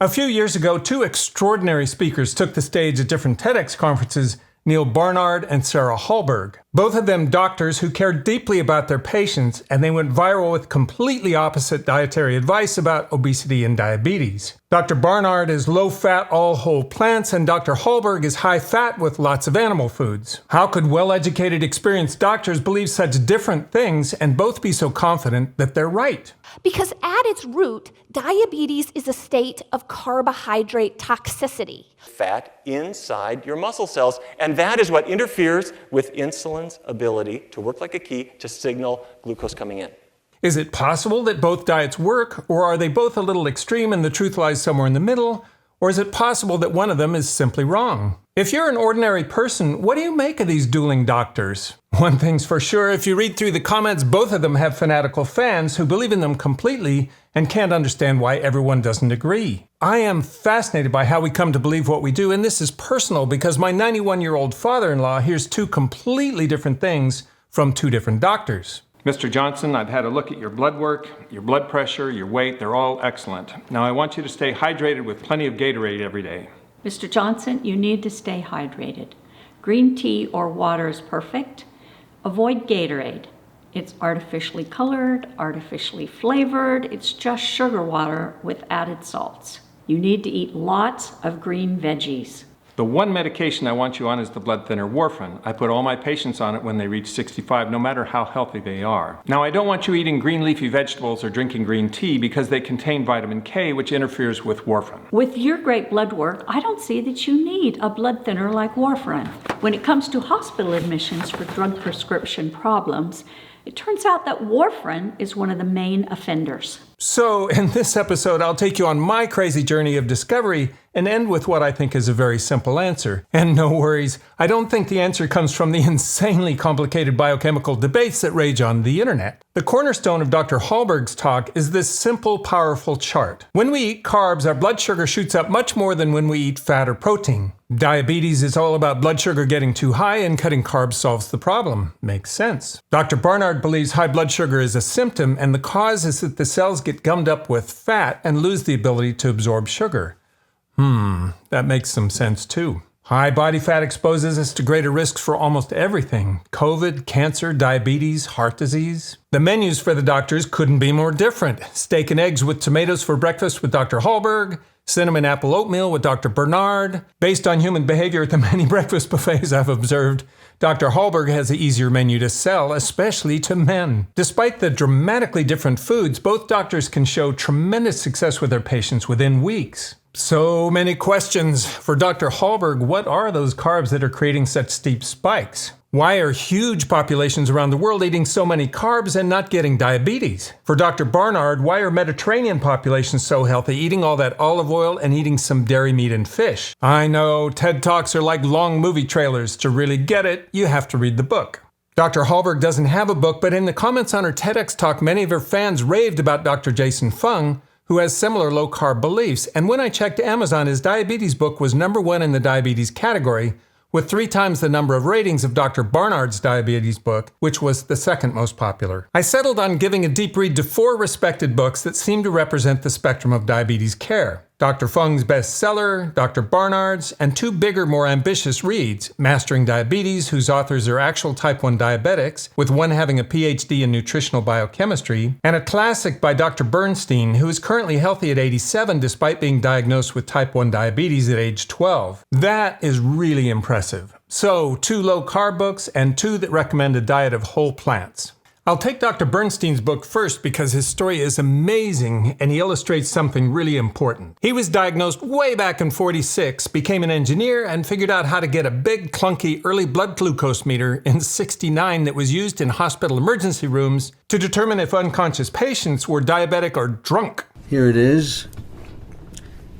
A few years ago, two extraordinary speakers took the stage at different TEDx conferences, Neal Barnard and Sarah Hallberg. Both of them doctors who cared deeply about their patients, and they went viral with completely opposite dietary advice about obesity and diabetes. Dr. Barnard is low-fat, all-whole plants, and Dr. Hallberg is high-fat with lots of animal foods. How could well-educated, experienced doctors believe such different things and both be so confident that they're right? Because at its root, diabetes is a state of carbohydrate toxicity. Fat inside your muscle cells, and that is what interferes with insulin's ability to work like a key to signal glucose coming in. Is it possible that both diets work, or are they both a little extreme and the truth lies somewhere in the middle? Or is it possible that one of them is simply wrong? If you're an ordinary person, what do you make of these dueling doctors? One thing's for sure, if you read through the comments, both of them have fanatical fans who believe in them completely and can't understand why everyone doesn't agree. I am fascinated by how we come to believe what we do, and this is personal because my 91-year-old father-in-law hears two completely different things from two different doctors. Mr. Johnson, I've had a look at your blood work, your blood pressure, your weight, they're all excellent. Now I want you to stay hydrated with plenty of Gatorade every day. Mr. Johnson, you need to stay hydrated. Green tea or water is perfect. Avoid Gatorade. It's artificially colored, artificially flavored. It's just sugar water with added salts. You need to eat lots of green veggies. The one medication I want you on is the blood thinner warfarin. I put all my patients on it when they reach 65, no matter how healthy they are. Now, I don't want you eating green leafy vegetables or drinking green tea because they contain vitamin K, which interferes with warfarin. With your great blood work, I don't see that you need a blood thinner like warfarin. When it comes to hospital admissions for drug prescription problems, it turns out that warfarin is one of the main offenders. So, in this episode, I'll take you on my crazy journey of discovery and end with what I think is a very simple answer. And no worries, I don't think the answer comes from the insanely complicated biochemical debates that rage on the internet. The cornerstone of Dr. Hallberg's talk is this simple, powerful chart. When we eat carbs, our blood sugar shoots up much more than when we eat fat or protein. Diabetes is all about blood sugar getting too high, and cutting carbs solves the problem. Makes sense. Dr. Barnard believes high blood sugar is a symptom, and the cause is that the cells get gummed up with fat and lose the ability to absorb sugar. That makes some sense too. High body fat exposes us to greater risks for almost everything. COVID, cancer, diabetes, heart disease. The menus for the doctors couldn't be more different. Steak and eggs with tomatoes for breakfast with Dr. Hallberg. Cinnamon apple oatmeal with Dr. Barnard. Based on human behavior at the many breakfast buffets I've observed, Dr. Hallberg has an easier menu to sell, especially to men. Despite the dramatically different foods, both doctors can show tremendous success with their patients within weeks. So many questions. For Dr. Hallberg, what are those carbs that are creating such steep spikes? Why are huge populations around the world eating so many carbs and not getting diabetes? For Dr. Barnard, why are Mediterranean populations so healthy, eating all that olive oil and eating some dairy meat and fish? I know, TED Talks are like long movie trailers. To really get it, you have to read the book. Dr. Hallberg doesn't have a book, but in the comments on her TEDx talk, many of her fans raved about Dr. Jason Fung, who has similar low-carb beliefs. And when I checked Amazon, his diabetes book was #1 in the diabetes category, with 3 times the number of ratings of Dr. Barnard's diabetes book, which was the second most popular. I settled on giving a deep read to 4 respected books that seem to represent the spectrum of diabetes care. Dr. Fung's bestseller, Dr. Barnard's, and 2 bigger, more ambitious reads, Mastering Diabetes, whose authors are actual type 1 diabetics, with one having a PhD in nutritional biochemistry, and a classic by Dr. Bernstein, who is currently healthy at 87 despite being diagnosed with type 1 diabetes at age 12. That is really impressive. So, 2 low-carb books and 2 that recommend a diet of whole plants. I'll take Dr. Bernstein's book first because his story is amazing and he illustrates something really important. He was diagnosed way back in '46, became an engineer, and figured out how to get a big, clunky early blood glucose meter in '69 that was used in hospital emergency rooms to determine if unconscious patients were diabetic or drunk. Here it is.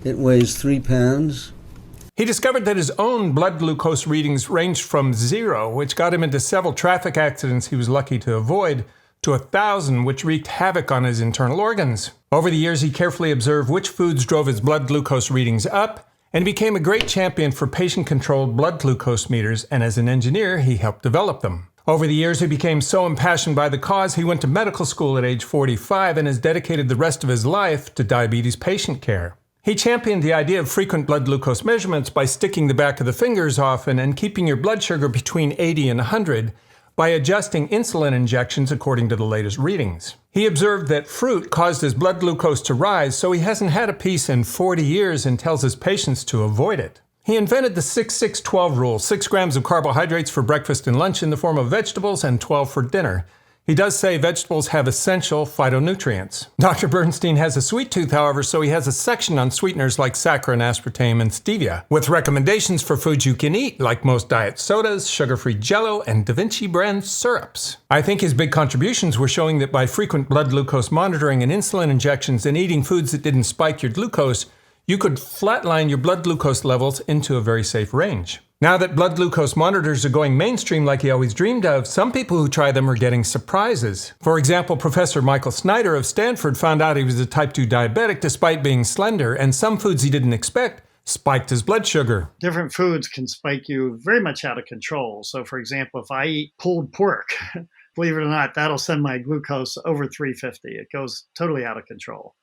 It weighs 3 pounds. He discovered that his own blood glucose readings ranged from 0, which got him into several traffic accidents he was lucky to avoid, to 1,000, which wreaked havoc on his internal organs. Over the years, he carefully observed which foods drove his blood glucose readings up, and became a great champion for patient-controlled blood glucose meters, and as an engineer, he helped develop them. Over the years, he became so impassioned by the cause, he went to medical school at age 45 and has dedicated the rest of his life to diabetes patient care. He championed the idea of frequent blood glucose measurements by sticking the back of the fingers often and keeping your blood sugar between 80 and 100 by adjusting insulin injections according to the latest readings. He observed that fruit caused his blood glucose to rise, so he hasn't had a piece in 40 years and tells his patients to avoid it. He invented the 6-6-12 rule, 6 grams of carbohydrates for breakfast and lunch in the form of vegetables and 12 for dinner. He does say vegetables have essential phytonutrients. Dr. Bernstein has a sweet tooth, however, so he has a section on sweeteners like saccharin, aspartame, and stevia, with recommendations for foods you can eat, like most diet sodas, sugar-free Jell-O, and Da Vinci brand syrups. I think his big contributions were showing that by frequent blood glucose monitoring and insulin injections and eating foods that didn't spike your glucose, you could flatline your blood glucose levels into a very safe range. Now that blood glucose monitors are going mainstream like he always dreamed of, some people who try them are getting surprises. For example, Professor Michael Snyder of Stanford found out he was a type 2 diabetic despite being slender, and some foods he didn't expect spiked his blood sugar. Different foods can spike you very much out of control. So for example, if I eat pulled pork, believe it or not, that'll send my glucose over 350. It goes totally out of control.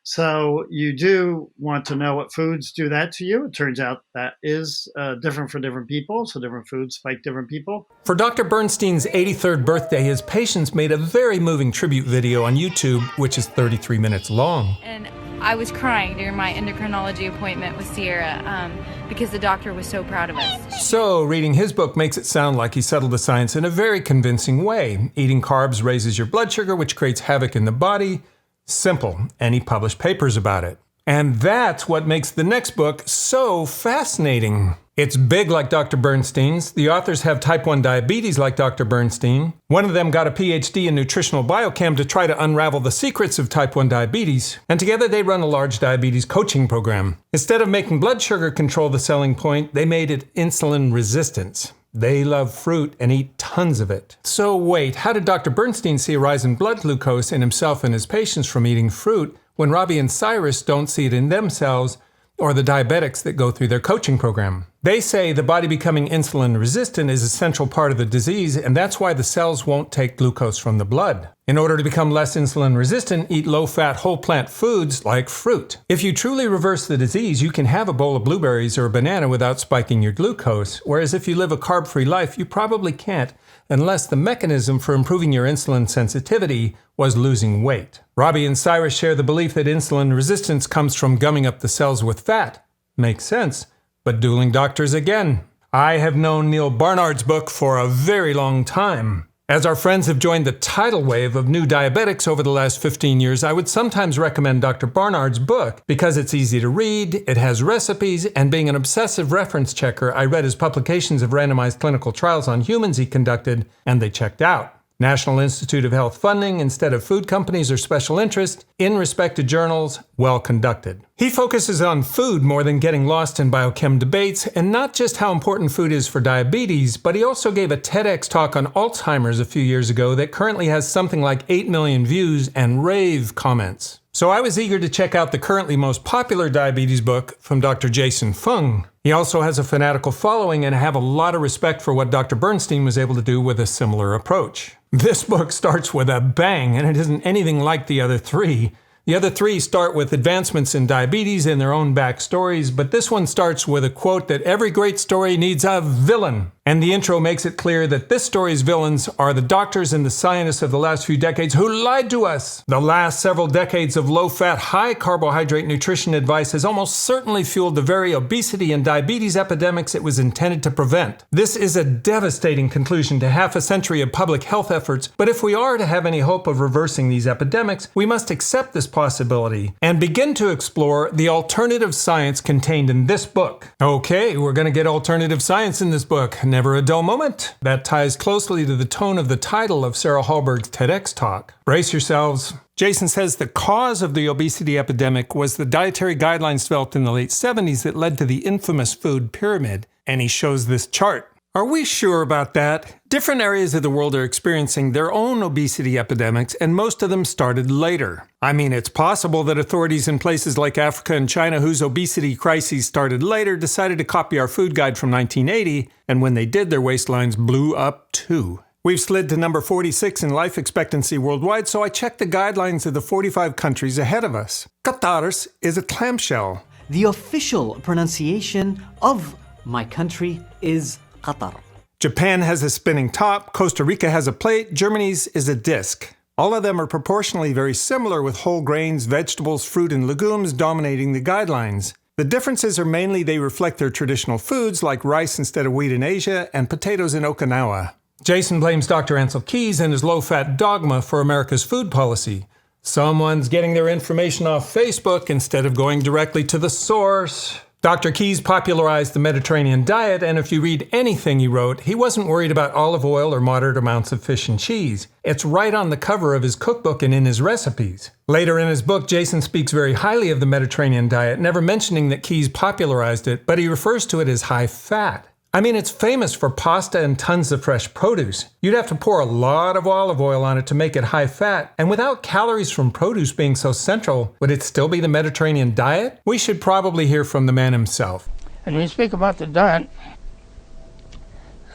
So you do want to know what foods do that to you. It turns out that is different for different people. So different foods spike different people. For Dr. Bernstein's 83rd birthday, his patients made a very moving tribute video on YouTube, which is 33 minutes long. And I was crying during my endocrinology appointment with Sierra because the doctor was so proud of us. So, reading his book makes it sound like he settled the science in a very convincing way. Eating carbs raises your blood sugar, which creates havoc in the body. Simple, and he published papers about it. And that's what makes the next book so fascinating. It's big like Dr. Bernstein's. The authors have type 1 diabetes like Dr. Bernstein. One of them got a PhD in nutritional biochem to try to unravel the secrets of type 1 diabetes. And together they run a large diabetes coaching program. Instead of making blood sugar control the selling point, they made it insulin resistance. They love fruit and eat tons of it. So wait, how did Dr. Bernstein see a rise in blood glucose in himself and his patients from eating fruit when Robby and Cyrus don't see it in themselves or the diabetics that go through their coaching program? They say the body becoming insulin resistant is a central part of the disease, and that's why the cells won't take glucose from the blood. In order to become less insulin resistant, eat low-fat whole plant foods like fruit. If you truly reverse the disease, you can have a bowl of blueberries or a banana without spiking your glucose, whereas if you live a carb-free life, you probably can't, unless the mechanism for improving your insulin sensitivity was losing weight. Robby and Cyrus share the belief that insulin resistance comes from gumming up the cells with fat. Makes sense. But dueling doctors again. I have known Neal Barnard's book for a very long time. As our friends have joined the tidal wave of new diabetics over the last 15 years, I would sometimes recommend Dr. Barnard's book because it's easy to read, it has recipes, and being an obsessive reference checker, I read his publications of randomized clinical trials on humans he conducted, and they checked out. National Institute of Health funding instead of food companies or special interest, in respected journals, well conducted. He focuses on food more than getting lost in biochem debates, and not just how important food is for diabetes, but he also gave a TEDx talk on Alzheimer's a few years ago that currently has something like 8 million views and rave comments. So I was eager to check out the currently most popular diabetes book from Dr. Jason Fung. He also has a fanatical following, and I have a lot of respect for what Dr. Bernstein was able to do with a similar approach. This book starts with a bang, and it isn't anything like the other three. The other three start with advancements in diabetes and their own backstories, but this one starts with a quote that every great story needs a villain. And the intro makes it clear that this story's villains are the doctors and the scientists of the last few decades who lied to us. The last several decades of low-fat, high-carbohydrate nutrition advice has almost certainly fueled the very obesity and diabetes epidemics it was intended to prevent. This is a devastating conclusion to half a century of public health efforts, but if we are to have any hope of reversing these epidemics, we must accept this possibility and begin to explore the alternative science contained in this book. Okay, we're going to get alternative science in this book. Never a dull moment. That ties closely to the tone of the title of Sarah Hallberg's TEDx talk. Brace yourselves. Jason says the cause of the obesity epidemic was the dietary guidelines developed in the late 70s that led to the infamous food pyramid, and he shows this chart. Are we sure about that? Different areas of the world are experiencing their own obesity epidemics, and most of them started later. I mean, it's possible that authorities in places like Africa and China whose obesity crises started later decided to copy our food guide from 1980, and when they did, their waistlines blew up too. We've slid to number 46 in life expectancy worldwide, so I checked the guidelines of the 45 countries ahead of us. Qatar's is a clamshell. the official pronunciation of my country is Qatar. Japan has a spinning top, Costa Rica has a plate, Germany's is a disc. All of them are proportionally very similar, with whole grains, vegetables, fruit, and legumes dominating the guidelines. The differences are mainly they reflect their traditional foods like rice instead of wheat in Asia and potatoes in Okinawa. Jason blames Dr. Ansel Keys and his low-fat dogma for America's food policy. Someone's getting their information off Facebook instead of going directly to the source. Dr. Keys popularized the Mediterranean diet, and if you read anything he wrote, he wasn't worried about olive oil or moderate amounts of fish and cheese. It's right on the cover of his cookbook and in his recipes. Later in his book, Jason speaks very highly of the Mediterranean diet, never mentioning that Keys popularized it, but he refers to it as high fat. I mean, it's famous for pasta and tons of fresh produce. You'd have to pour a lot of olive oil on it to make it high fat, and without calories from produce being so central, would it still be the Mediterranean diet? We should probably hear from the man himself. And when you speak about the diet,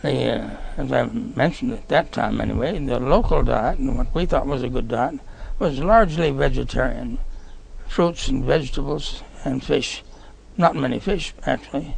as I mentioned at that time anyway, the local diet, and what we thought was a good diet, was largely vegetarian. Fruits and vegetables and fish. Not many fish, actually.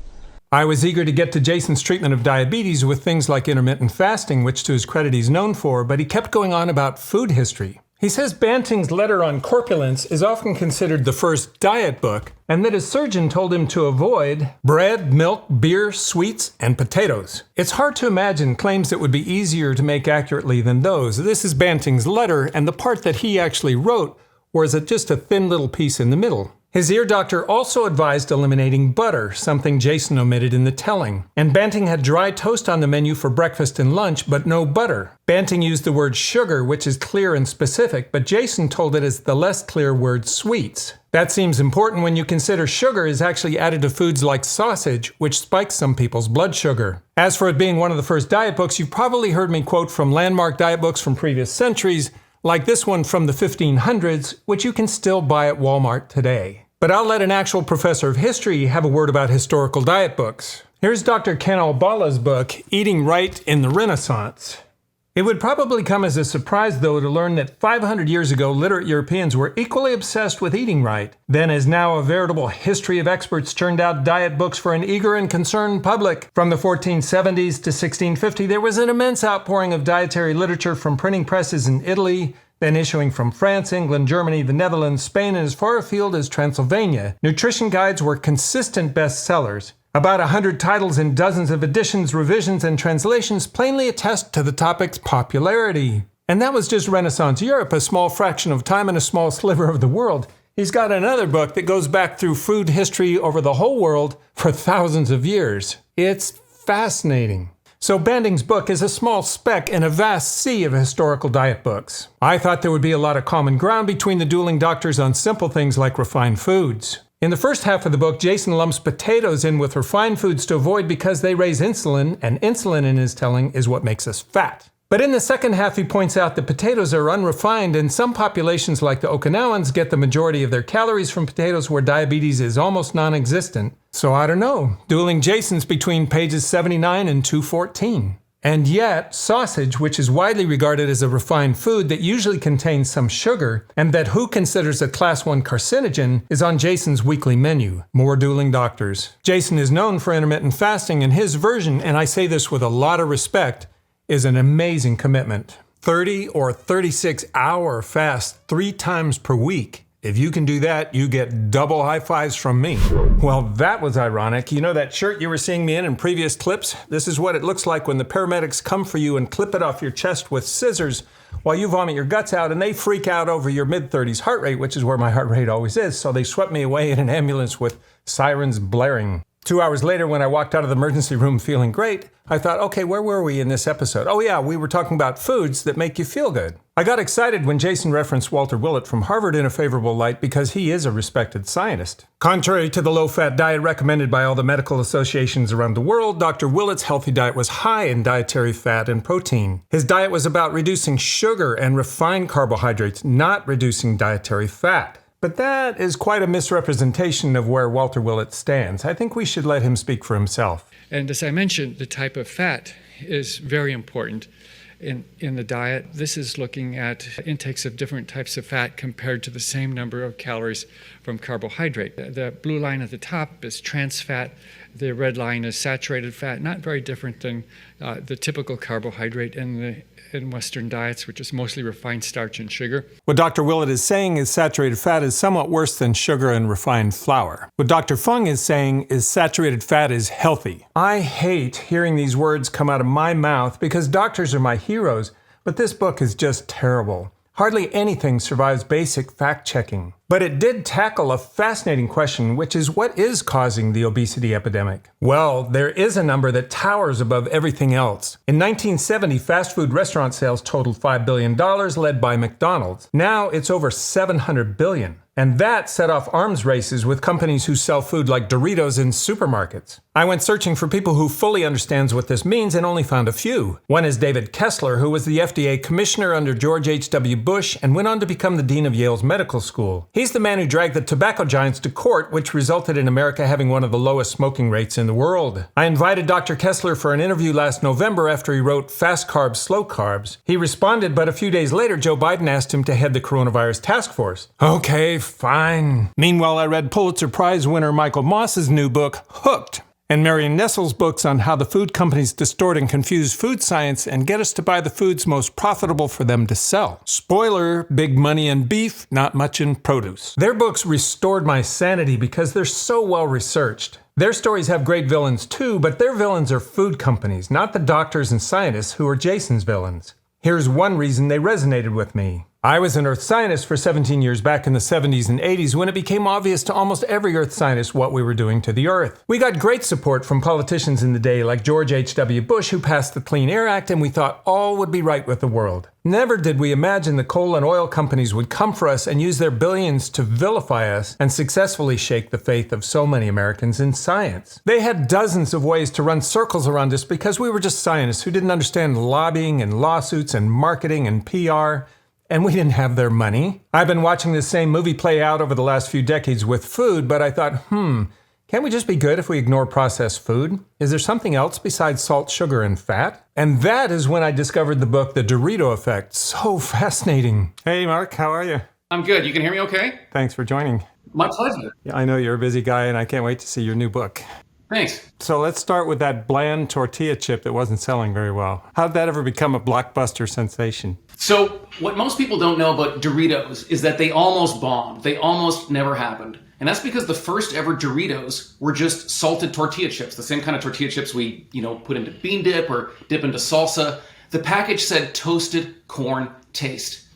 I was eager to get to Jason's treatment of diabetes with things like intermittent fasting, which to his credit he's known for, but he kept going on about food history. He says Banting's letter on corpulence is often considered the first diet book, and that his surgeon told him to avoid bread, milk, beer, sweets, and potatoes. It's hard to imagine claims that would be easier to make accurately than those. This is Banting's letter, and the part that he actually wrote was just a thin little piece in the middle. His ear doctor also advised eliminating butter, something Jason omitted in the telling. And Banting had dry toast on the menu for breakfast and lunch, but no butter. Banting used the word sugar, which is clear and specific, but Jason told it as the less clear word sweets. That seems important when you consider sugar is actually added to foods like sausage, which spikes some people's blood sugar. As for it being one of the first diet books, you've probably heard me quote from landmark diet books from previous centuries, like this one from the 1500s, which you can still buy at Walmart today. But I'll let an actual professor of history have a word about historical diet books. Here's Dr. Ken Albala's book, Eating Right in the Renaissance. It would probably come as a surprise, though, to learn that 500 years ago, literate Europeans were equally obsessed with eating right. Then, as now a veritable history of experts churned out diet books for an eager and concerned public. From the 1470s to 1650, there was an immense outpouring of dietary literature from printing presses in Italy, then issuing from France, England, Germany, the Netherlands, Spain, and as far afield as Transylvania. Nutrition guides were consistent bestsellers. About 100 titles in dozens of editions, revisions, and translations plainly attest to the topic's popularity. And that was just Renaissance Europe, a small fraction of time and a small sliver of the world. He's got another book that goes back through food history over the whole world for thousands of years. It's fascinating. So Banting's book is a small speck in a vast sea of historical diet books. I thought there would be a lot of common ground between the dueling doctors on simple things like refined foods. In the first half of the book, Jason lumps potatoes in with refined foods to avoid because they raise insulin, and insulin, in his telling, is what makes us fat. But in the second half, he points out that potatoes are unrefined, and some populations like the Okinawans get the majority of their calories from potatoes where diabetes is almost non-existent. So I don't know, dueling Jasons between pages 79 and 214. And yet, sausage, which is widely regarded as a refined food that usually contains some sugar, and that WHO considers a class 1 carcinogen, is on Jason's weekly menu. More dueling doctors. Jason is known for intermittent fasting, and his version, and I say this with a lot of respect, is an amazing commitment. 30 or 36-hour fast 3 times per week. If you can do that, you get double high fives from me. Well, that was ironic. You know that shirt you were seeing me in previous clips? This is what it looks like when the paramedics come for you and clip it off your chest with scissors while you vomit your guts out, and they freak out over your mid-30s heart rate, which is where my heart rate always is. So they swept me away in an ambulance with sirens blaring. 2 hours later, when I walked out of the emergency room feeling great, I thought, okay, where were we in this episode? Oh yeah, we were talking about foods that make you feel good. I got excited when Jason referenced Walter Willett from Harvard in a favorable light because he is a respected scientist. Contrary to the low-fat diet recommended by all the medical associations around the world, Dr. Willett's healthy diet was high in dietary fat and protein. His diet was about reducing sugar and refined carbohydrates, not reducing dietary fat. But that is quite a misrepresentation of where Walter Willett stands. I think we should let him speak for himself. And as I mentioned, the type of fat is very important. in the diet. This is looking at intakes of different types of fat compared to the same number of calories from carbohydrate. The blue line at the top is trans fat. The red line is saturated fat, not very different than the typical carbohydrate in Western diets, which is mostly refined starch and sugar. What Dr. Willett is saying is saturated fat is somewhat worse than sugar and refined flour. What Dr. Fung is saying is saturated fat is healthy. I hate hearing these words come out of my mouth because doctors are my heroes, but this book is just terrible. Hardly anything survives basic fact-checking. But it did tackle a fascinating question, which is what is causing the obesity epidemic? Well, there is a number that towers above everything else. In 1970, fast food restaurant sales totaled $5 billion, led by McDonald's. Now it's over $700 billion. And that set off arms races with companies who sell food like Doritos in supermarkets. I went searching for people who fully understands what this means and only found a few. One is David Kessler, who was the FDA commissioner under George H.W. Bush and went on to become the dean of Yale's medical school. He's the man who dragged the tobacco giants to court, which resulted in America having one of the lowest smoking rates in the world. I invited Dr. Kessler for an interview last November after he wrote Fast Carbs, Slow Carbs. He responded, but a few days later, Joe Biden asked him to head the coronavirus task force. Okay, fine. Meanwhile, I read Pulitzer Prize winner Michael Moss's new book, Hooked, and Marion Nessel's books on how the food companies distort and confuse food science and get us to buy the foods most profitable for them to sell. Spoiler, big money in beef, not much in produce. Their books restored my sanity because they're so well researched. Their stories have great villains too, but their villains are food companies, not the doctors and scientists who are Jason's villains. Here's one reason they resonated with me. I was an earth scientist for 17 years back in the 70s and 80s when it became obvious to almost every earth scientist what we were doing to the earth. We got great support from politicians in the day like George H.W. Bush, who passed the Clean Air Act, and we thought all would be right with the world. Never did we imagine the coal and oil companies would come for us and use their billions to vilify us and successfully shake the faith of so many Americans in science. They had dozens of ways to run circles around us because we were just scientists who didn't understand lobbying and lawsuits and marketing and PR. And we didn't have their money. I've been watching this same movie play out over the last few decades with food, but I thought, can't we just be good if we ignore processed food? Is there something else besides salt, sugar, and fat? And that is when I discovered the book, The Dorito Effect. So fascinating. Hey, Mark, how are you? I'm good. You can hear me okay? Thanks for joining. My pleasure. Yeah, I know you're a busy guy, and I can't wait to see your new book. Thanks. So let's start with that bland tortilla chip that wasn't selling very well. How did that ever become a blockbuster sensation? So what most people don't know about Doritos is that they almost bombed. They almost never happened. And that's because the first ever Doritos were just salted tortilla chips, the same kind of tortilla chips we, put into bean dip or dip into salsa. The package said toasted corn taste.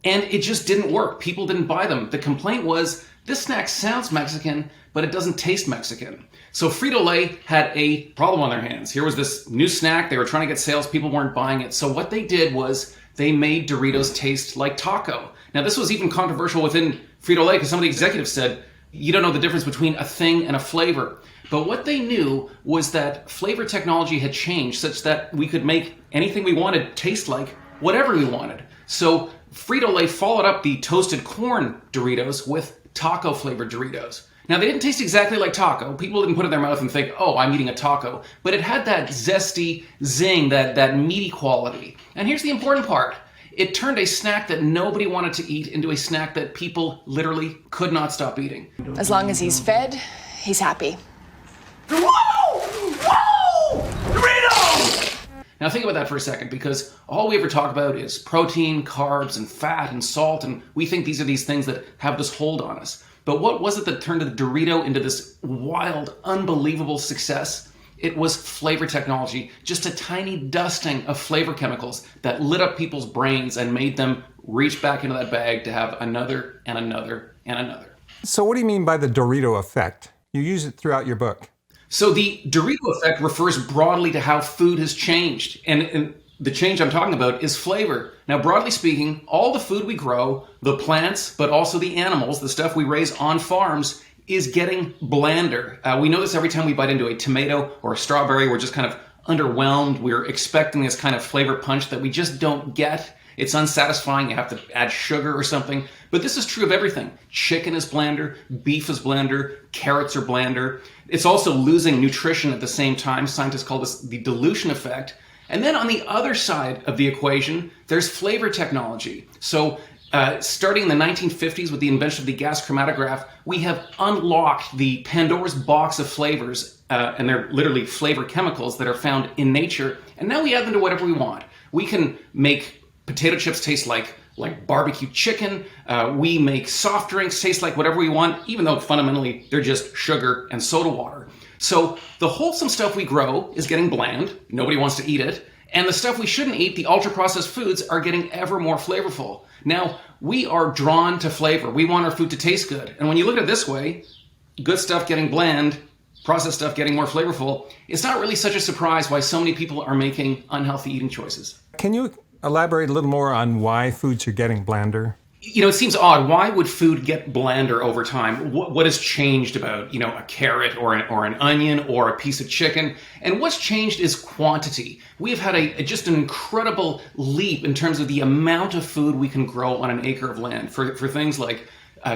And it just didn't work. People didn't buy them. The complaint was, this snack sounds Mexican, but it doesn't taste Mexican. So Frito-Lay had a problem on their hands. Here was this new snack. They were trying to get sales. People weren't buying it. So what they did was they made Doritos taste like taco. Now, this was even controversial within Frito-Lay because some of the executives said, you don't know the difference between a thing and a flavor. But what they knew was that flavor technology had changed such that we could make anything we wanted taste like whatever we wanted. So Frito-Lay followed up the toasted corn Doritos with taco-flavored Doritos. Now, they didn't taste exactly like taco. People didn't put it in their mouth and think, oh, I'm eating a taco. But it had that zesty zing, that meaty quality. And here's the important part. It turned a snack that nobody wanted to eat into a snack that people literally could not stop eating. As long as he's fed, he's happy. Whoa! Whoa! Dorito! Now think about that for a second, because all we ever talk about is protein, carbs, and fat, and salt, and we think these are these things that have this hold on us. But what was it that turned the Dorito into this wild, unbelievable success? It was flavor technology, just a tiny dusting of flavor chemicals that lit up people's brains and made them reach back into that bag to have another and another and another. So what do you mean by the Dorito effect? You use it throughout your book. So the Dorito effect refers broadly to how food has changed. And the change I'm talking about is flavor. Now, broadly speaking, all the food we grow, the plants, but also the animals, the stuff we raise on farms, is getting blander. We know this every time we bite into a tomato or a strawberry. We're just kind of underwhelmed. We're expecting this kind of flavor punch that we just don't get. It's unsatisfying. You have to add sugar or something. But this is true of everything. Chicken is blander. Beef is blander. Carrots are blander. It's also losing nutrition at the same time. Scientists call this the dilution effect. And then on the other side of the equation, there's flavor technology. So starting in the 1950s with the invention of the gas chromatograph, we have unlocked the Pandora's box of flavors, and they're literally flavor chemicals that are found in nature. And now we add them to whatever we want. We can make potato chips taste like barbecue chicken. We make soft drinks taste like whatever we want, even though fundamentally they're just sugar and soda water. So the wholesome stuff we grow is getting bland. Nobody wants to eat it. And the stuff we shouldn't eat, the ultra-processed foods, are getting ever more flavorful. Now, we are drawn to flavor. We want our food to taste good. And when you look at it this way, good stuff getting bland, processed stuff getting more flavorful, it's not really such a surprise why so many people are making unhealthy eating choices. Can you elaborate a little more on why foods are getting blander? It seems odd. Why would food get blander over time? What has changed about, a carrot or an onion or a piece of chicken? And what's changed is quantity. We have had just an incredible leap in terms of the amount of food we can grow on an acre of land. For things like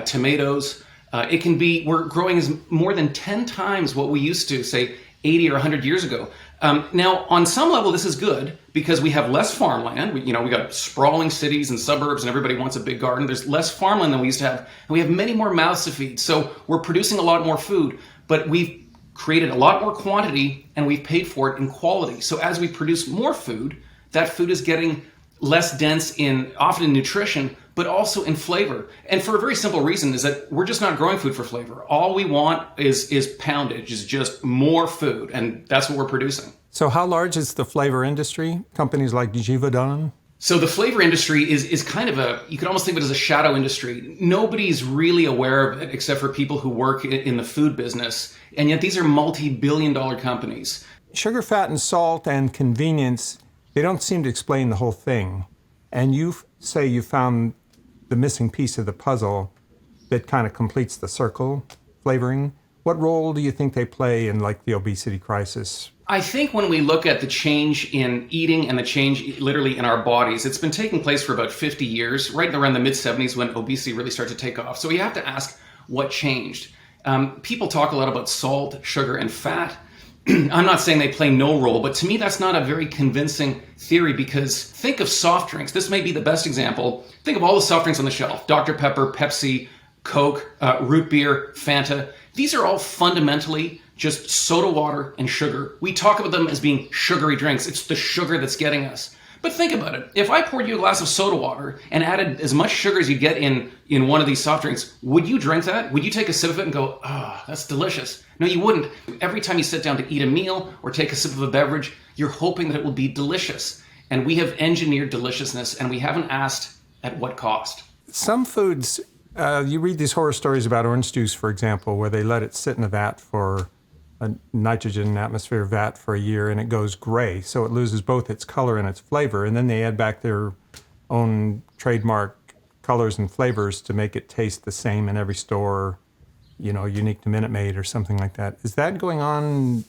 tomatoes, we're growing as more than 10 times what we used to, say, 80 or 100 years ago. Now, on some level, this is good because we have less farmland. We got sprawling cities and suburbs and everybody wants a big garden. There's less farmland than we used to have. And we have many more mouths to feed. So we're producing a lot more food, but we've created a lot more quantity and we've paid for it in quality. So as we produce more food, that food is getting less dense often in nutrition, but also in flavor. And for a very simple reason is that we're just not growing food for flavor. All we want is poundage, is just more food, and that's what we're producing. So how large is the flavor industry? Companies like Givaudan? So the flavor industry is kind of you could almost think of it as a shadow industry. Nobody's really aware of it except for people who work in the food business, and yet these are multi-billion-dollar companies. Sugar, fat, and salt and convenience, they don't seem to explain the whole thing. And you say you found the missing piece of the puzzle that kind of completes the circle, flavoring. What role do you think they play in the obesity crisis? I think when we look at the change in eating and the change literally in our bodies, it's been taking place for about 50 years, right around the mid-70s when obesity really started to take off. So we have to ask what changed. People talk a lot about salt, sugar, and fat. I'm not saying they play no role, but to me that's not a very convincing theory because think of soft drinks. This may be the best example. Think of all the soft drinks on the shelf. Dr. Pepper, Pepsi, Coke, root beer, Fanta. These are all fundamentally just soda water and sugar. We talk about them as being sugary drinks. It's the sugar that's getting us. But think about it. If I poured you a glass of soda water and added as much sugar as you get in one of these soft drinks, would you drink that? Would you take a sip of it and go, that's delicious? No, you wouldn't. Every time you sit down to eat a meal or take a sip of a beverage, you're hoping that it will be delicious. And we have engineered deliciousness, and we haven't asked at what cost. Some foods, you read these horror stories about orange juice, for example, where they let it sit in a vat for a nitrogen atmosphere vat for a year and it goes gray. So it loses both its color and its flavor. And then they add back their own trademark colors and flavors to make it taste the same in every store, unique to Minute Maid or something like that. Is that going on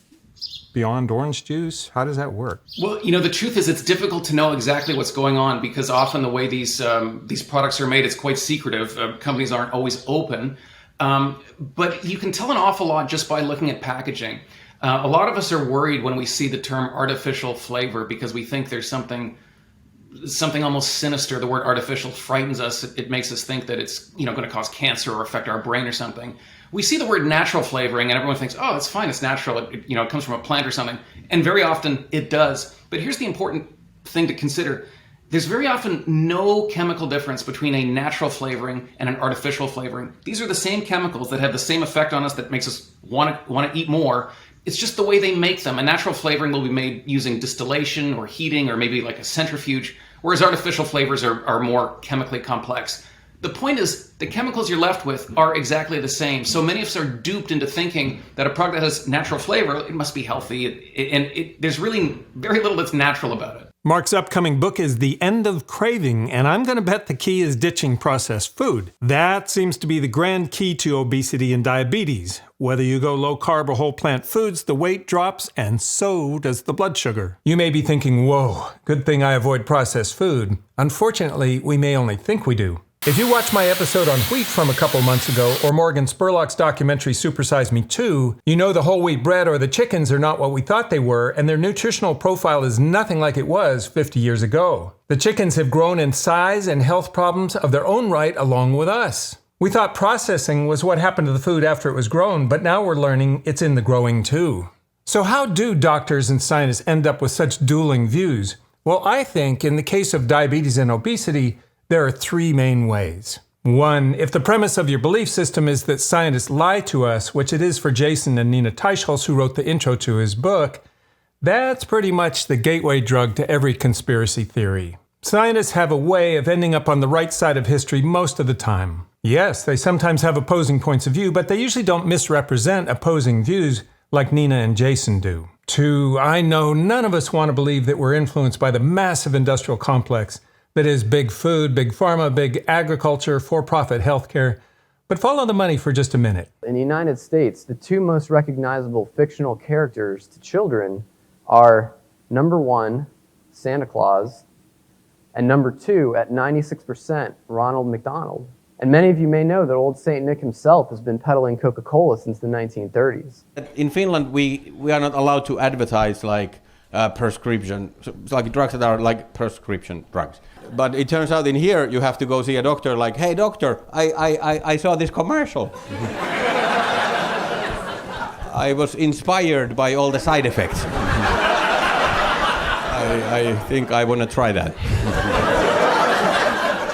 beyond orange juice? How does that work? Well, the truth is it's difficult to know exactly what's going on because often the way these products are made is quite secretive. Companies aren't always open. But you can tell an awful lot just by looking at packaging. A lot of us are worried when we see the term artificial flavor because we think there's something almost sinister. The word artificial frightens us. It makes us think that it's going to cause cancer or affect our brain or something. We see the word natural flavoring and everyone thinks, oh, it's fine, it's natural. It comes from a plant or something. And very often it does. But here's the important thing to consider. There's very often no chemical difference between a natural flavoring and an artificial flavoring. These are the same chemicals that have the same effect on us that makes us want to eat more. It's just the way they make them. A natural flavoring will be made using distillation or heating or maybe like a centrifuge, whereas artificial flavors are more chemically complex. The point is, the chemicals you're left with are exactly the same. So many of us are duped into thinking that a product that has natural flavor, it must be healthy. There's really very little that's natural about it. Mark's upcoming book is The End of Craving, and I'm going to bet the key is ditching processed food. That seems to be the grand key to obesity and diabetes. Whether you go low-carb or whole plant foods, the weight drops, and so does the blood sugar. You may be thinking, whoa, good thing I avoid processed food. Unfortunately, we may only think we do. If you watched my episode on wheat from a couple months ago, or Morgan Spurlock's documentary Super Size Me 2, you know the whole wheat bread or the chickens are not what we thought they were, and their nutritional profile is nothing like it was 50 years ago. The chickens have grown in size and health problems of their own right along with us. We thought processing was what happened to the food after it was grown, but now we're learning it's in the growing too. So how do doctors and scientists end up with such dueling views? Well, I think in the case of diabetes and obesity, there are three main ways. One, if the premise of your belief system is that scientists lie to us, which it is for Jason and Nina Teicholz, who wrote the intro to his book, that's pretty much the gateway drug to every conspiracy theory. Scientists have a way of ending up on the right side of history most of the time. Yes, they sometimes have opposing points of view, but they usually don't misrepresent opposing views like Nina and Jason do. Two, I know none of us want to believe that we're influenced by the massive industrial complex that is big food, big pharma, big agriculture, for-profit healthcare. But follow the money for just a minute. In the United States, the two most recognizable fictional characters to children are number 1, Santa Claus, and number 2, at 96%, Ronald McDonald. And many of you may know that old Saint Nick himself has been peddling Coca-Cola since the 1930s. In Finland, we are not allowed to advertise like prescription, like drugs that are like prescription drugs. But it turns out in here, you have to go see a doctor like, hey doctor, I saw this commercial. I was inspired by all the side effects. I think I want to try that.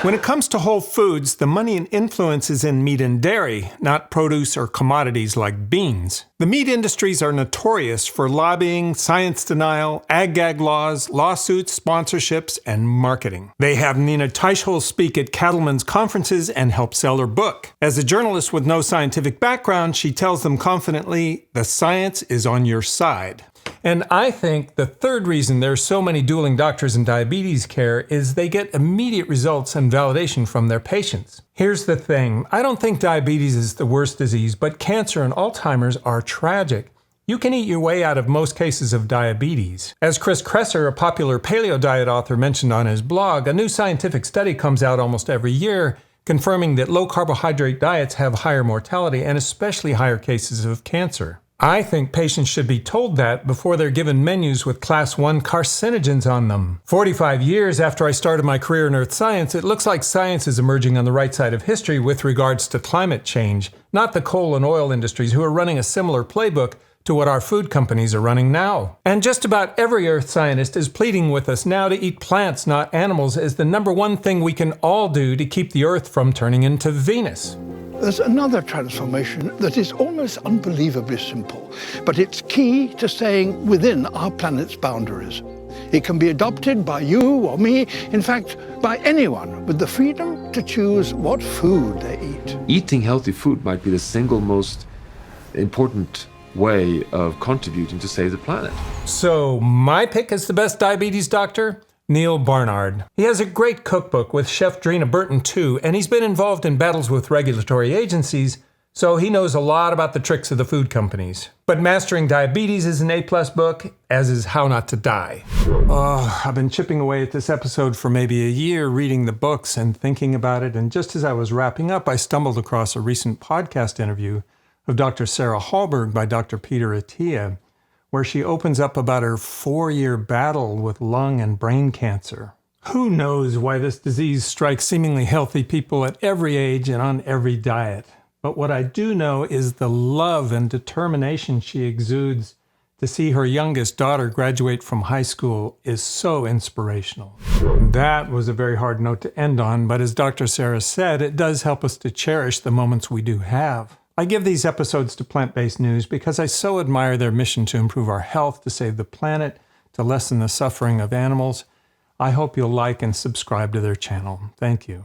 When it comes to whole foods, the money and influence is in meat and dairy, not produce or commodities like beans. The meat industries are notorious for lobbying, science denial, ag-gag laws, lawsuits, sponsorships, and marketing. They have Nina Teicholz speak at cattlemen's conferences and help sell her book. As a journalist with no scientific background, she tells them confidently, the science is on your side. And I think the third reason there's so many dueling doctors in diabetes care is they get immediate results and validation from their patients. Here's the thing, I don't think diabetes is the worst disease, but cancer and Alzheimer's are tragic. You can eat your way out of most cases of diabetes. As Chris Kresser, a popular paleo diet author, mentioned on his blog, a new scientific study comes out almost every year confirming that low-carbohydrate diets have higher mortality and especially higher cases of cancer. I think patients should be told that before they're given menus with class 1 carcinogens on them. 45 years after I started my career in earth science, it looks like science is emerging on the right side of history with regards to climate change, not the coal and oil industries who are running a similar playbook to what our food companies are running now. And just about every earth scientist is pleading with us now to eat plants, not animals, as the number one thing we can all do to keep the earth from turning into Venus. There's another transformation that is almost unbelievably simple, but it's key to staying within our planet's boundaries. It can be adopted by you or me, in fact, by anyone with the freedom to choose what food they eat. Eating healthy food might be the single most important way of contributing to save the planet. So my pick as the best diabetes doctor? Neal Barnard. He has a great cookbook with Chef Drina Burton too, and he's been involved in battles with regulatory agencies, so he knows a lot about the tricks of the food companies. But Mastering Diabetes is an A+ book, as is How Not to Die. Oh, I've been chipping away at this episode for maybe a year, reading the books and thinking about it, and just as I was wrapping up, I stumbled across a recent podcast interview of Dr. Sarah Hallberg by Dr. Peter Attia, where she opens up about her 4-year battle with lung and brain cancer. Who knows why this disease strikes seemingly healthy people at every age and on every diet? But what I do know is the love and determination she exudes to see her youngest daughter graduate from high school is so inspirational. That was a very hard note to end on, but as Dr. Sarah said, it does help us to cherish the moments we do have. I give these episodes to Plant-Based News because I so admire their mission to improve our health, to save the planet, to lessen the suffering of animals. I hope you'll like and subscribe to their channel. Thank you.